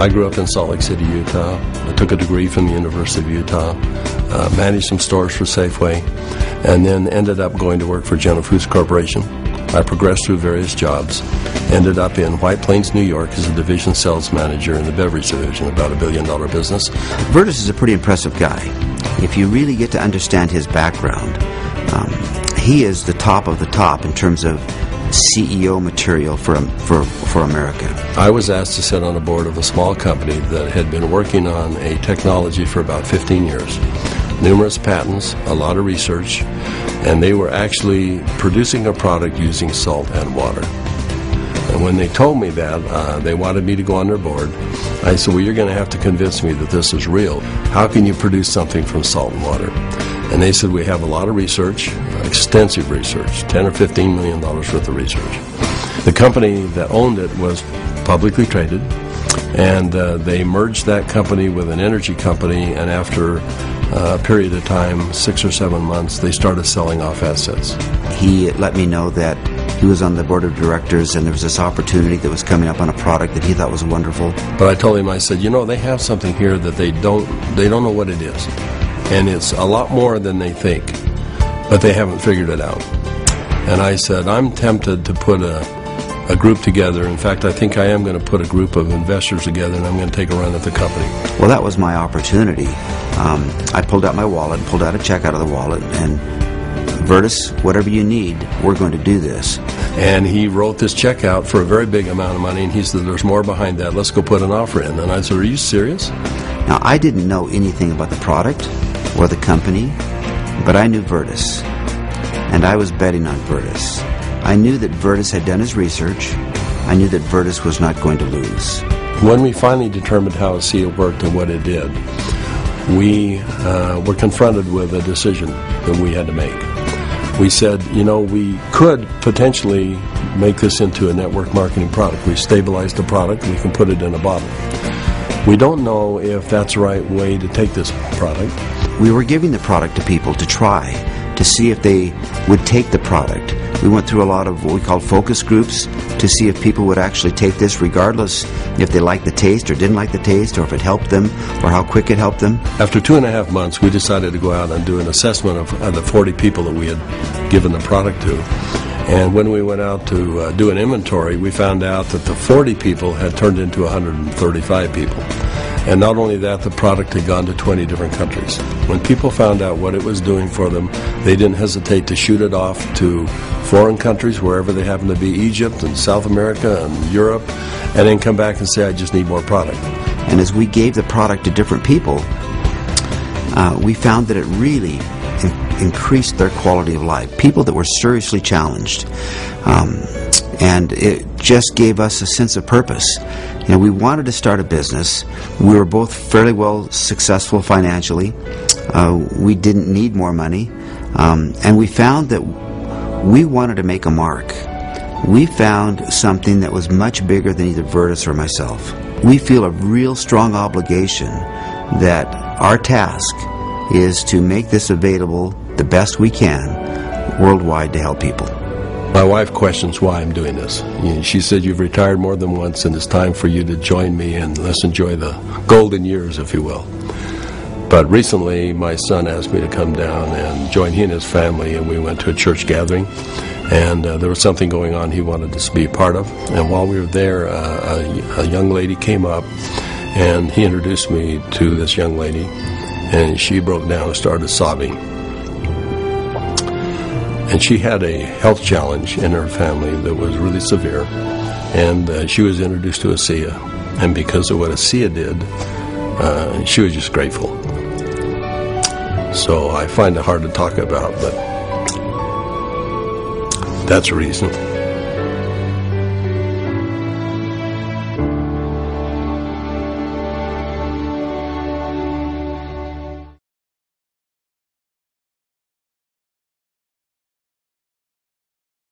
I grew up in Salt Lake City, Utah. I took a degree from the University of Utah, managed some stores for Safeway, and then ended up going to work for General Foods Corporation. I progressed through various jobs, ended up in White Plains, New York as a division sales manager in the beverage division, about $1 billion business. Vertus is a pretty impressive guy. If you really get to understand his background, he is the top of the top in terms of CEO material for America. I was asked to sit on a board of a small company that had been working on a technology for about 15 years. Numerous patents, a lot of research, and they were actually producing a product using salt and water. And when they told me that, they wanted me to go on their board. I said, well, you're going to have to convince me that this is real. How can you produce something from salt and water? And they said, we have a lot of research, extensive research, $10 or $15 million worth of research. The company that owned it was publicly traded, and they merged that company with an energy company, and after a period of time, 6 or 7 months, they started selling off assets. He let me know that he was on the board of directors and there was this opportunity that was coming up on a product that he thought was wonderful. But I told him, I said, you know, they have something here that they don't know what it is. And it's a lot more than they think, but they haven't figured it out. And I said, I'm tempted to put a group together. In fact, I think I am going to put a group of investors together, and I'm going to take a run at the company. Well, that was my opportunity. I pulled out my wallet, pulled out a check out of the wallet, and Vertus, whatever you need, we're going to do this. And he wrote this check out for a very big amount of money, and he said, there's more behind that. Let's go put an offer in. And I said, are you serious? Now, I didn't know anything about the product or the company, but I knew Vertus, and I was betting on Vertus. I knew that Vertus had done his research. I knew that Vertus was not going to lose. When we finally determined how ASEA worked and what it did, we were confronted with a decision that we had to make. We said, you know, we could potentially make this into a network marketing product. We stabilized the product, we can put it in a bottle. We don't know if that's the right way to take this product. We were giving the product to people to try, to see if they would take the product. We went through a lot of what we call focus groups to see if people would actually take this regardless if they liked the taste or didn't like the taste, or if it helped them, or how quick it helped them. After 2.5 months, we decided to go out and do an assessment of the 40 people that we had given the product to. And when we went out to do an inventory, we found out that the 40 people had turned into 135 people. And not only that, the product had gone to 20 different countries. When people found out what it was doing for them, they didn't hesitate to shoot it off to foreign countries, wherever they happened to be, Egypt and South America and Europe, and then come back and say, I just need more product. And as we gave the product to different people, we found that it really increased their quality of life. People that were seriously challenged. And it just gave us a sense of purpose. You know, we wanted to start a business. We were both fairly well successful financially. We didn't need more money. And we found that we wanted to make a mark. We found something that was much bigger than either Vertus or myself. We feel a real strong obligation that our task is to make this available the best we can worldwide to help people. My wife questions why I'm doing this. She said, you've retired more than once, and it's time for you to join me, and let's enjoy the golden years, if you will. But recently, my son asked me to come down and join he and his family, and we went to a church gathering, and there was something going on he wanted us to be a part of. And while we were there, a young lady came up, and he introduced me to this young lady, and she broke down and started sobbing. And she had a health challenge in her family that was really severe, and she was introduced to ASEA, and because of what ASEA did, she was just grateful. So I find it hard to talk about, but that's a reason.